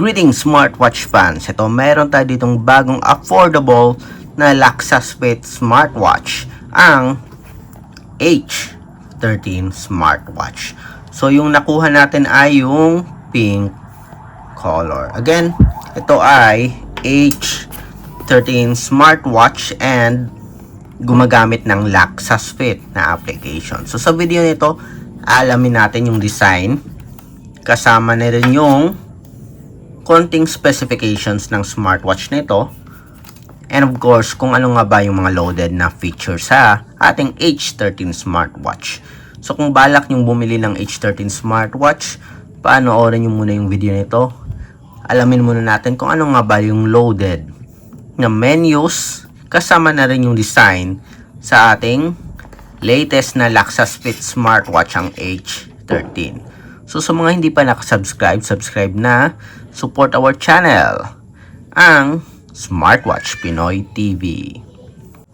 Greetings smartwatch fans! Ito, meron tayo ditong bagong affordable na Laxasfit smartwatch, ang H13 smartwatch. So, yung nakuha natin ay yung pink color. Again, ito ay H13 smartwatch and gumagamit ng Laxasfit na application. So, sa video nito, alamin natin yung design. Kasama na rin yung konting specifications ng smartwatch nito. And of course, kung ano nga ba yung mga loaded na features sa ating H13 smartwatch. So kung balak nyong bumili ng H13 smartwatch, panoorin nyo muna yung video nito. Alamin muna natin kung ano nga ba yung loaded na menus, kasama na rin yung design sa ating latest na Laxasfit smartwatch, ang H13. So sa mga hindi pa nakasubscribe, subscribe na. Support our channel, ang Smartwatch Pinoy TV.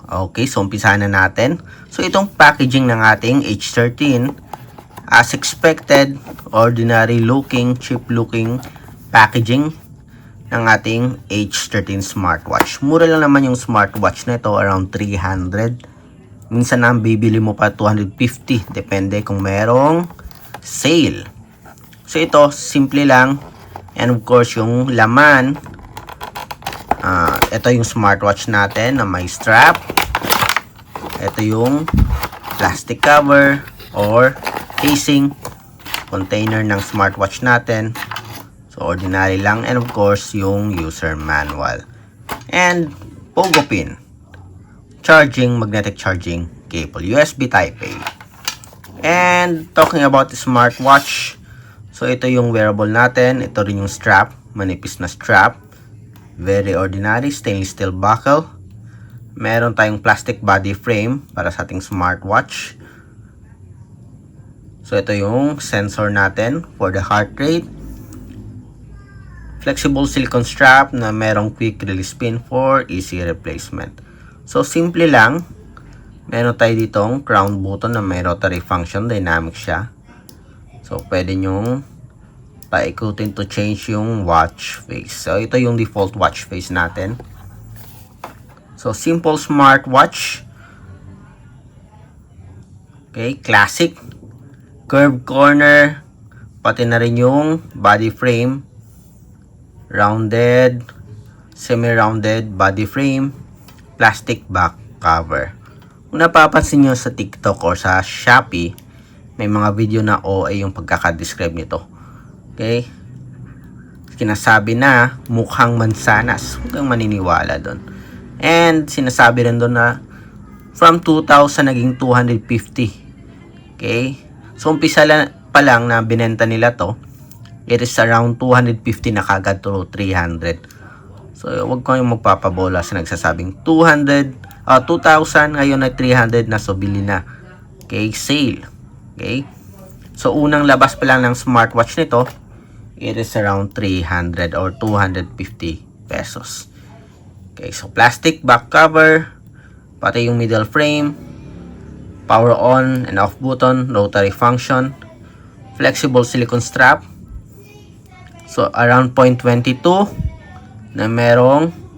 Okay, so umpisahan na natin. So itong packaging ng ating H13, as expected, ordinary looking, cheap looking packaging ng ating H13 smartwatch. Mura lang naman yung smartwatch na ito, around 300. Minsan na bibili mo pa 250, depende kung merong sale. So ito, simple lang. And of course, yung laman, ito yung smartwatch natin na may strap. Ito yung plastic cover or casing container ng smartwatch natin. So, ordinary lang. And of course, yung user manual. And pogo pin. Charging, magnetic charging cable. USB Type-A. And talking about the smartwatch, so ito yung wearable natin. Ito rin yung strap. Manipis na strap. Very ordinary. Stainless steel buckle. Meron tayong plastic body frame para sa ating smartwatch. So ito yung sensor natin for the heart rate. Flexible silicone strap na merong quick release pin for easy replacement. So simple lang. Meron tayo ditong crown button na may rotary function. Dynamic siya. So, pwede nyong paikutin to change yung watch face. So, ito yung default watch face natin. So, simple smartwatch. Okay, classic. Curved corner. Pati na rin yung body frame. Rounded. Semi-rounded body frame. Plastic back cover. Kung napapansin nyo sa TikTok or sa Shopee, may mga video na OA yung pagkakadescribe nito. Okay? Sinasabi na mukhang mansanas. Huwag kang maniniwala doon. And sinasabi rin doon na from 2,000 naging 250. Okay? So umpisa pa lang na binenta nila to, it is around 250 na kagad to 300. So huwag kang magpapabola sa nagsasabing 2,000 ngayon ay 300 na, so bili na. Okay? Sale. Okay? So, unang labas pa lang ng smartwatch nito, it is around 300 or 250 pesos. Okay, so plastic back cover, pati yung middle frame, power on and off button, rotary function, flexible silicone strap. So, around 0.22 na merong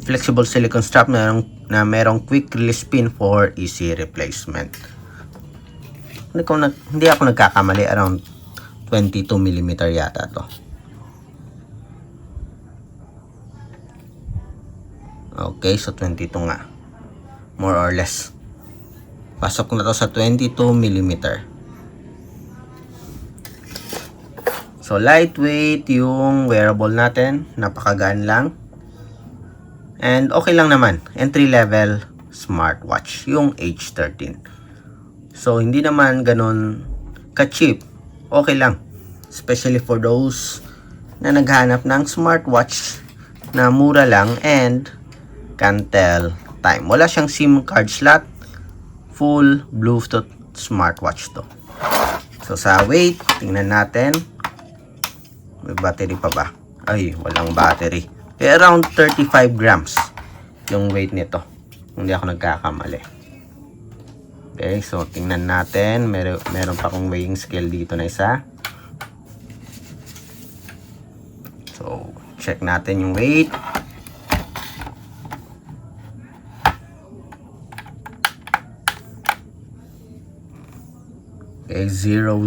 flexible silicone strap na merong quick release pin for easy replacement. Hindi ako nagkakamali, around 22mm yata to. Okay, so 22 nga. More or less. Pasok na to sa 22mm. So lightweight yung wearable natin. Napakagaan lang. And okay lang naman, entry level smartwatch yung H13. So hindi naman ganun ka-cheap. Okay lang. Especially for those na naghanap ng smartwatch na mura lang and can tell time. Wala siyang SIM card slot. Full Bluetooth smartwatch to. So sa weight, tingnan natin. May battery pa ba? Ay, walang battery. Around 35 grams yung weight nito. Hindi ako nagkakamali. Okay, so tingnan natin. Meron pa akong weighing scale dito na isa. check natin yung weight. Okay, 0.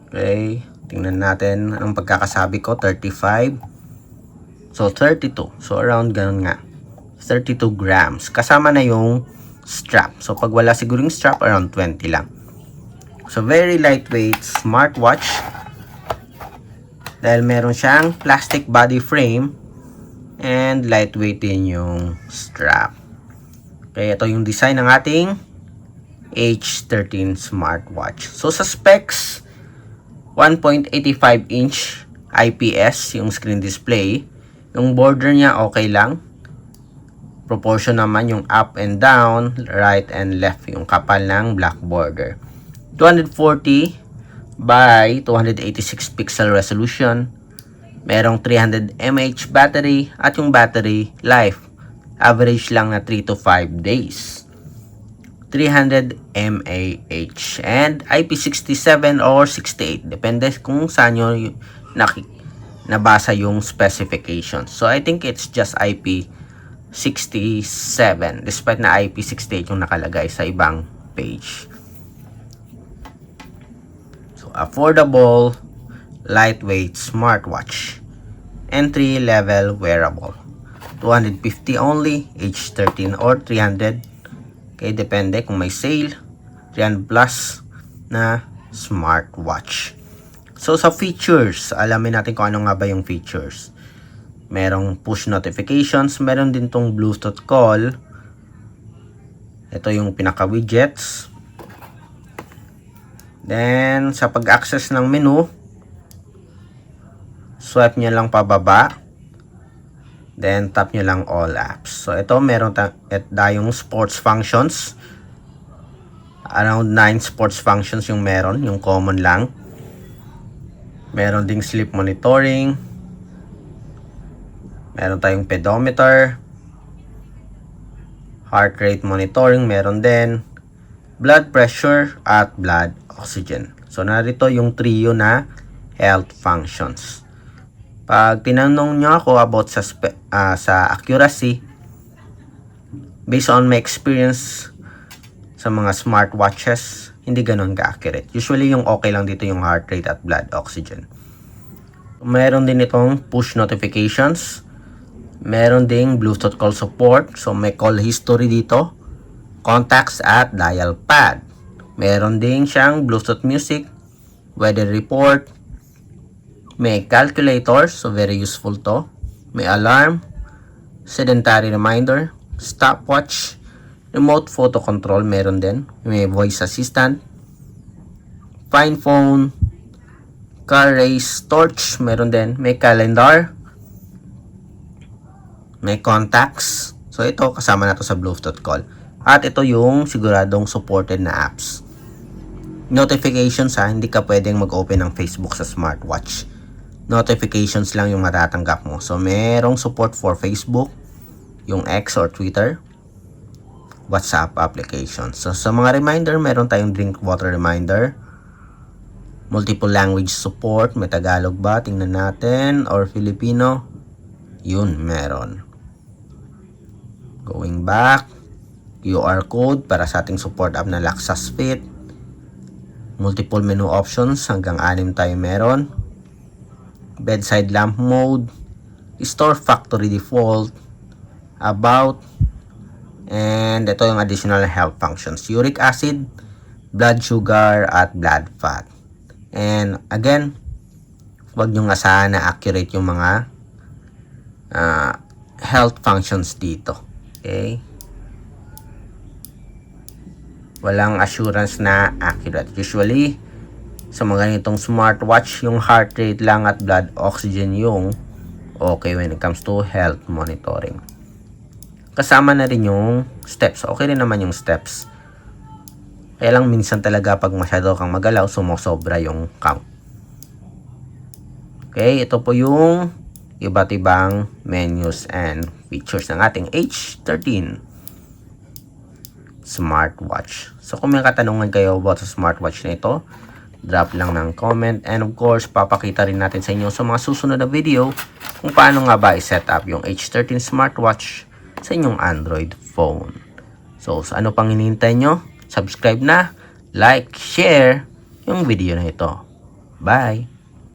Okay, tingnan natin ang pagkakasabi ko, 35. So, 32. So, around ganun nga. 32 grams. Kasama na yung strap. So, pag wala siguro yung strap, around 20 lang. So, very lightweight smartwatch. Dahil meron siyang plastic body frame and lightweight din yung strap. Okay, ito yung design ng ating H13 smartwatch. So, sa specs, 1.85 inch IPS yung screen display. Yung border niya okay lang. Proportion naman yung up and down, right and left yung kapal ng black border. 240 by 286 pixel resolution. Merong 300 mAh battery at yung battery life average lang na 3 to 5 days. 300 mAh and IP67 or 68, depende kung saan nyo nabasa yung specifications. So I think it's just IP67 despite na IP68 yung nakalagay sa ibang page. So affordable, lightweight smartwatch, entry level wearable, 250 only, H13 or 300. Okay, depende kung may sale. 300 plus na smartwatch. So, sa features, alamin natin kung ano nga ba yung features. Merong push notifications. Meron din tong Bluetooth call. Ito yung pinaka-widgets. Then, sa pag-access ng menu, swipe nyo lang pababa. Then, tap nyo lang all apps. So, ito, meron tayong sports functions. Around 9 sports functions yung meron. Yung common lang. Meron ding sleep monitoring. Meron tayong pedometer. Heart rate monitoring. Meron din. Blood pressure at blood oxygen. So, narito yung trio na health functions. Pag tinanong nyo ako about sa accuracy, based on my experience sa mga smartwatches, hindi ganun ka-accurate. Usually, yung okay lang dito yung heart rate at blood oxygen. Meron din itong push notifications. Meron ding Bluetooth call support. So, may call history dito. Contacts at dial pad. Meron din siyang Bluetooth music, weather report. May calculator, so very useful to. May alarm, sedentary reminder, stopwatch, remote photo control, meron din. May voice assistant, find phone, car race torch, meron din. May calendar, may contacts. So ito, kasama na to sa Bluetooth call. At ito yung siguradong supported na apps. Notifications hindi ka pwedeng mag-open ng Facebook sa smartwatch. Notifications lang yung matatanggap mo. So, merong support for Facebook, yung X or Twitter, WhatsApp applications. So, sa mga reminder, meron tayong drink water reminder, multiple language support, may Tagalog ba? Tingnan natin, or Filipino. Yun, meron. Going back, QR code para sa ating support app na Laxas Fit. Multiple menu options, hanggang 6 tayo meron. Bedside lamp mode, store factory default, about, and ito yung additional health functions, uric acid, blood sugar, at blood fat. And again, huwag nyo asahan na accurate yung mga health functions dito. Okay? Walang assurance na accurate. Usually, sa mga ganitong smartwatch, yung heart rate lang at blood oxygen yung okay when it comes to health monitoring. Kasama na rin yung steps. Okay rin naman yung steps. Kaya lang minsan talaga pag masyado kang magalaw, sumosobra yung count. Okay, ito po yung iba't ibang menus and features ng ating H13 smartwatch. So kung may katanungan kayo about sa smartwatch na ito, drop lang ng comment. And of course, papakita rin natin sa inyo sa mga susunod na video kung paano nga ba i-set up yung H13 smartwatch sa inyong Android phone. So, sa ano pang hinihintay nyo? Subscribe na, like, share yung video na ito. Bye!